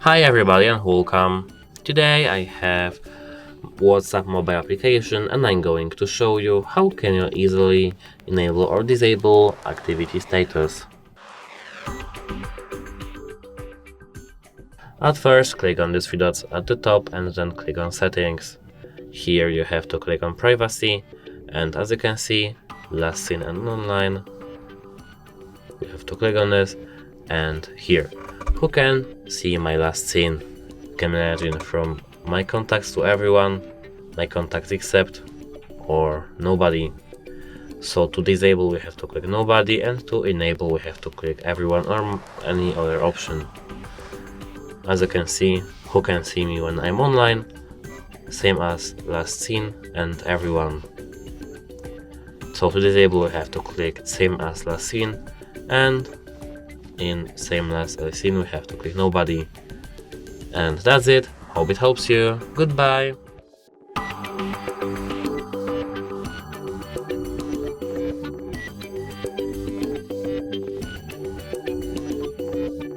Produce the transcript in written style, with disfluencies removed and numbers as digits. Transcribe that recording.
Hi everybody and welcome. Today I have WhatsApp mobile application and I'm going to show you how can you easily enable or disable activity status. At first click on these three dots at the top and then click on settings. Here you have to click on privacy and as you can see, last seen and online. You have to click on this and here, who can see my last seen? You can imagine from my contacts to everyone, my contacts except or nobody. So to disable we have to click nobody and to enable we have to click everyone or any other option. As you can see, who can see me when I'm online, same as last seen and everyone. So to disable we have to click same as last seen and in same as last seen we have to click nobody. And that's it. Hope it helps you. Goodbye.